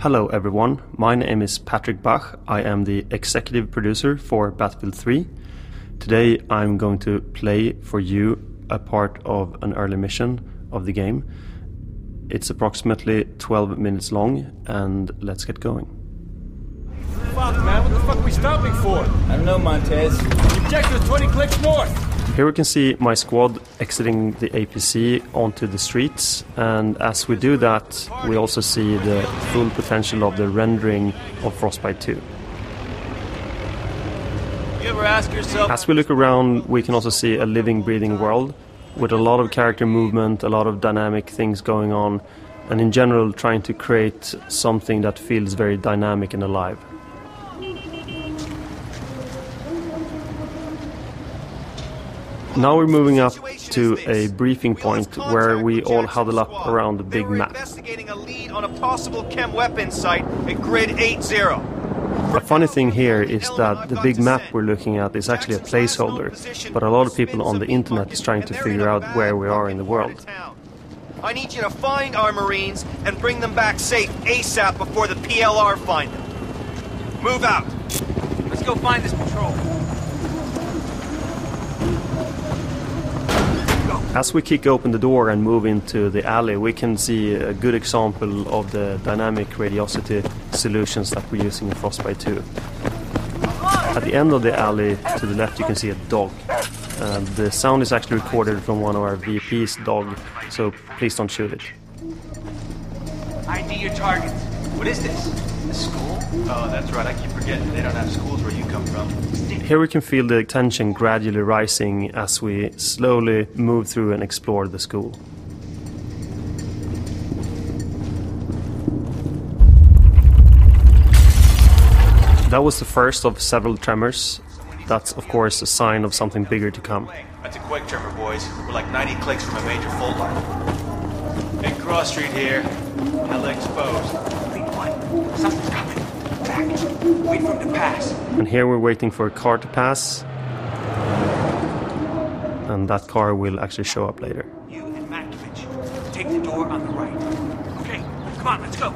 Hello everyone, my name is Patrick Bach. I am the executive producer for Battlefield 3. Today I'm going to play for you a part of an early mission of the game. It's approximately 12 minutes long, and let's get going. Fuck, man, what the fuck are we stopping for? I don't know, Montez. Objective 20 clicks north. Here we can see my squad exiting the APC onto the streets, and as we do that, we also see the full potential of the rendering of Frostbite 2. You ever ask yourself... As we look around, we can also see a living, breathing world with a lot of character movement, a lot of dynamic things going on, and in general trying to create something that feels very dynamic and alive. Now we're moving up to a briefing point where we all huddle up around the big map. Investigating a lead on a possible chem weapon site at grid 80. The funny thing here is that the big map we're looking at is actually a placeholder, but a lot of people on the internet is trying to figure out where we are in the world. I need you to find our Marines and bring them back safe ASAP before the PLR find them. Move out. Let's go find this patrol. As we kick open the door and move into the alley, we can see a good example of the dynamic radiosity solutions that we're using in Frostbite 2. At the end of the alley, to the left, you can see a dog. The sound is actually recorded from one of our VP's dog, so please don't shoot it. ID your targets. What is this? A school? Oh, that's right. I keep forgetting they don't have schools where you come from. Here we can feel the tension gradually rising as we slowly move through and explore the school. That was the first of several tremors. That's of course a sign of something bigger to come. That's a quick tremor, boys. We're like 90 clicks from a major fault line. Big cross street here. Hella exposed. Lead one. Something's coming. Back. Wait for him to pass. And here we're waiting for a car to pass. And that car will actually show up later. You and Matkovich. Take the door on the right. Okay, come on, let's go.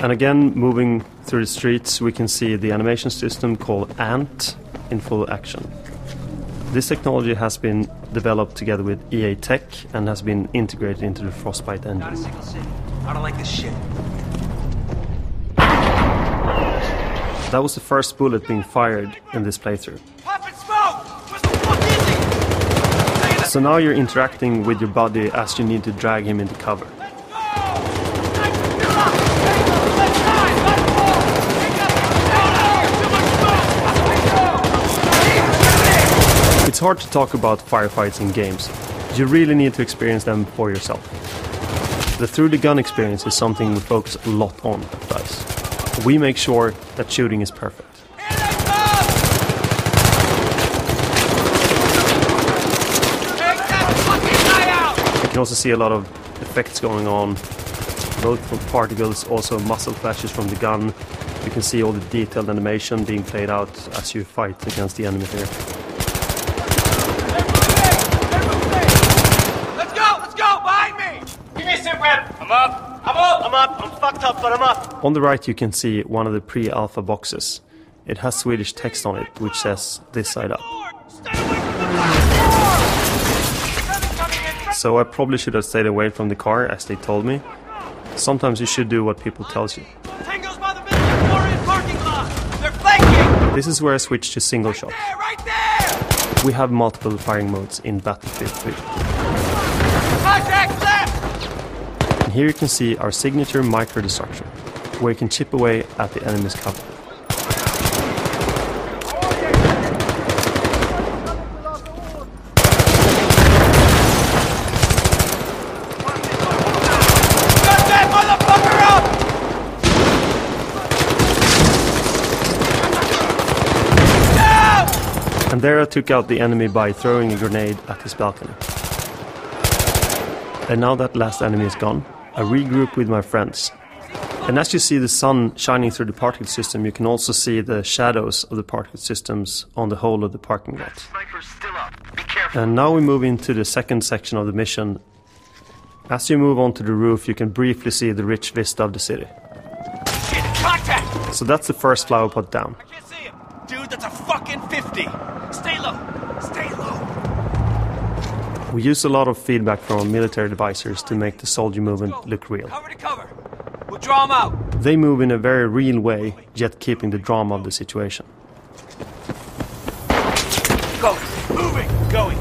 And again, moving through the streets, we can see the animation system called ANT in full action. This technology has been developed together with EA Tech and has been integrated into the Frostbite engine. Not a single city. I don't like this shit. That was the first bullet being fired in this playthrough. Poppin' smoke! What the fuck is he? So now you're interacting with your buddy as you need to drag him into cover. It's hard to talk about firefights in games. You really need to experience them for yourself. The through the gun experience is something we focus a lot on at DICE. We make sure that shooting is perfect. You can also see a lot of effects going on, both from particles, also muzzle flashes from the gun. You can see all the detailed animation being played out as you fight against the enemy here. Let's go! Behind me! Give me a sit rep! I'm up! I'm fucked up, but I'm up! On the right you can see one of the pre-alpha boxes. It has Swedish text on it, which says "this side up." So I probably should have stayed away from the car, as they told me. Sometimes you should do what people tell you. Tango's by the military warrior parking lot! They're flanking! This is where I switch to single shot. Right there! We have multiple firing modes in Battlefield 3. Contact left! And here you can see our signature micro-destruction, where you can chip away at the enemy's cover. And there I took out the enemy by throwing a grenade at his balcony. And now that last enemy is gone, I regroup with my friends. And as you see the sun shining through the particle system, you can also see the shadows of the particle systems on the whole of the parking lot. And now we move into the second section of the mission. As you move onto the roof, you can briefly see the rich vista of the city. Shit, Contact! So that's the first flower pot down. I can't see him. Dude, that's a fucking 50. Stay low. Stay low. We use a lot of feedback from military devisers to make the soldier movement look real. Cover to cover. We'll draw him out. They move in a very real way, yet keeping the drama of the situation. Go. Moving. Going.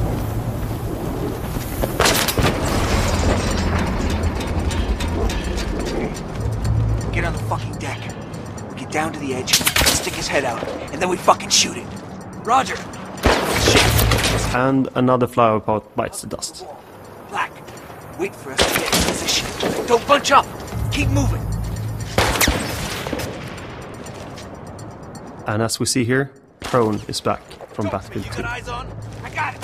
Get on the fucking deck. We get down to the edge, stick his head out, and then we fucking shoot it. Roger. Shit. And another flower pot bites the dust. Black, wait for us to get in position. Don't bunch up. Keep moving. And as we see here, Prone is back from Go. Battlefield You 2. got eyes on? I got it.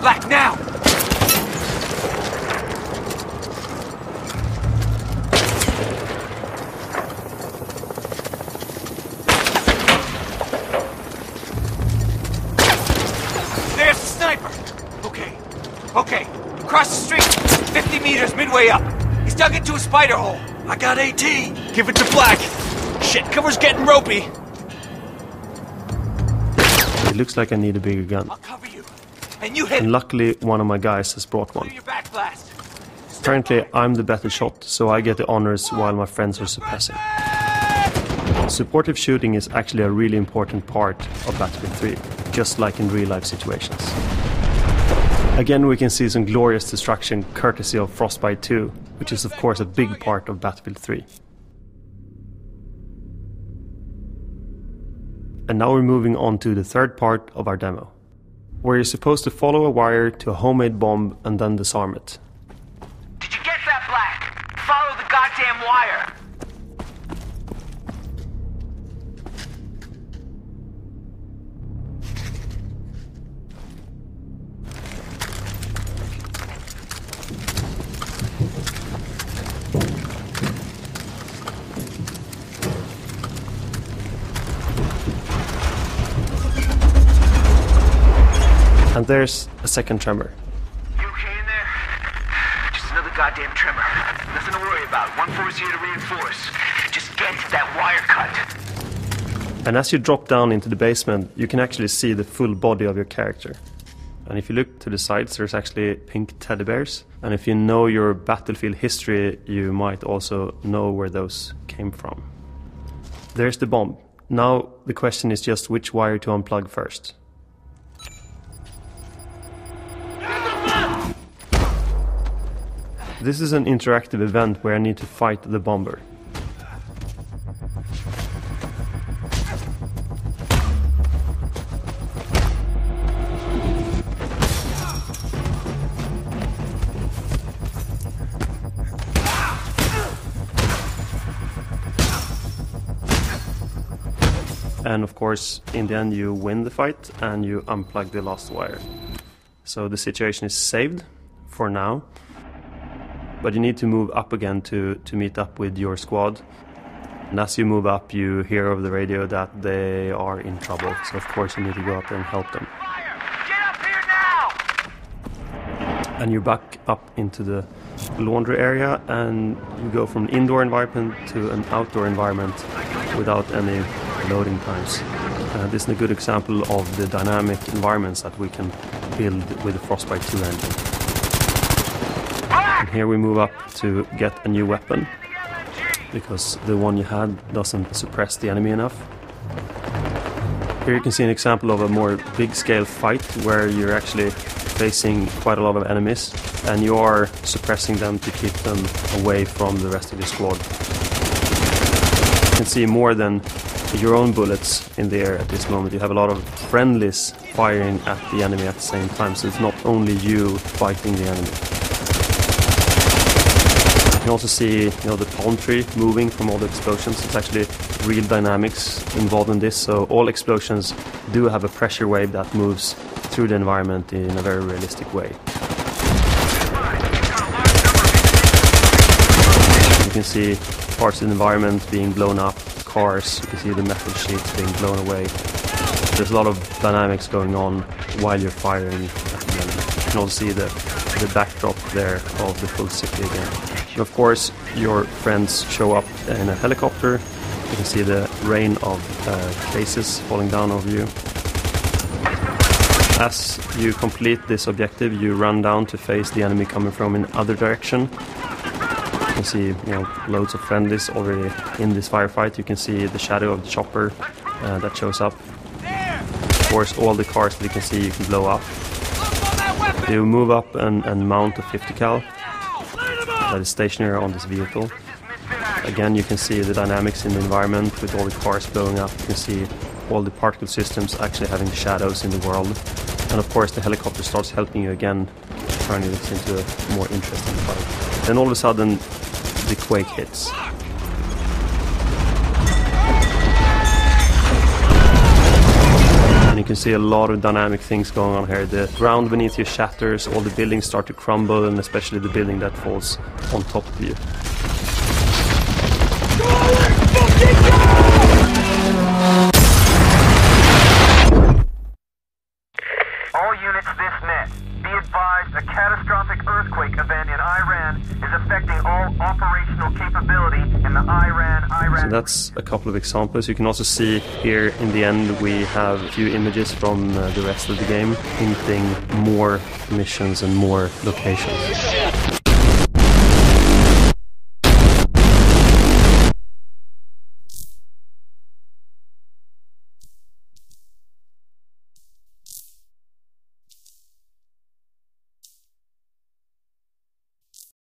Black, now! There's the sniper! Okay. Across the street, 50 meters midway up. He's dug into a spider hole. I got AT. Give it to Black. Shit, cover's getting ropey. It looks like I need a bigger gun. I'll cover you. And you hit And luckily, one of my guys has brought do one. your back blast. Apparently, I'm the better shot, so I get the honors while my friends are suppressing. Supportive shooting is actually a really important part of Battlefield 3, just like in real-life situations. Again, we can see some glorious destruction courtesy of Frostbite 2, which is of course a big part of Battlefield 3. And now we're moving on to the third part of our demo, where you're supposed to follow a wire to a homemade bomb and then disarm it. Did you get that, Black? Follow the goddamn wire. And there's a second tremor. You okay in there? Just another goddamn tremor. Nothing to worry about. One force here to reinforce. Just get that wire cut. And as you drop down into the basement, you can actually see the full body of your character. And if you look to the sides, there's actually pink teddy bears. And if you know your Battlefield history, you might also know where those came from. There's the bomb. Now the question is just which wire to unplug first. This is an interactive event where I need to fight the bomber. And of course, in the end you win the fight and you unplug the last wire. So the situation is saved for now. But you need to move up again to meet up with your squad. And as you move up, you hear over the radio that they are in trouble. So of course you need to go up there and help them. Get up here now! And you're back up into the laundry area and you go from an indoor environment to an outdoor environment without any loading times. This is a good example of the dynamic environments that we can build with the Frostbite 2 engine. And here we move up to get a new weapon, because the one you had doesn't suppress the enemy enough. Here you can see an example of a more big-scale fight where you're actually facing quite a lot of enemies and you are suppressing them to keep them away from the rest of your squad. You can see more than your own bullets in the air at this moment. You have a lot of friendlies firing at the enemy at the same time, so it's not only you fighting the enemy. You can also see, the palm tree moving from all the explosions. It's actually real dynamics involved in this, so all explosions do have a pressure wave that moves through the environment in a very realistic way. You can see parts of the environment being blown up, cars, you can see the metal sheets being blown away. There's a lot of dynamics going on while you're firing at the enemy. You can also see the backdrop there of the full city again. And of course, your friends show up in a helicopter. You can see the rain of cases falling down over you. As you complete this objective, you run down to face the enemy coming from in other direction. You can see, loads of friendlies already in this firefight. You can see the shadow of the chopper that shows up. Of course, all the cars that you can see, you can blow up. You move up and mount a 50 cal that is stationary on this vehicle. Again, you can see the dynamics in the environment with all the cars blowing up. You can see all the particle systems actually having shadows in the world. And of course the helicopter starts helping you again, turning this into a more interesting fight. Then all of a sudden the quake hits. And you can see a lot of dynamic things going on here. The ground beneath you shatters, all the buildings start to crumble, and especially the building that falls on top of you. All units this net. Be advised, a catastrophic earthquake event in Iran is affecting all operational capability in the Iran. So that's a couple of examples. You can also see here in the end we have a few images from the rest of the game, hinting more missions and more locations.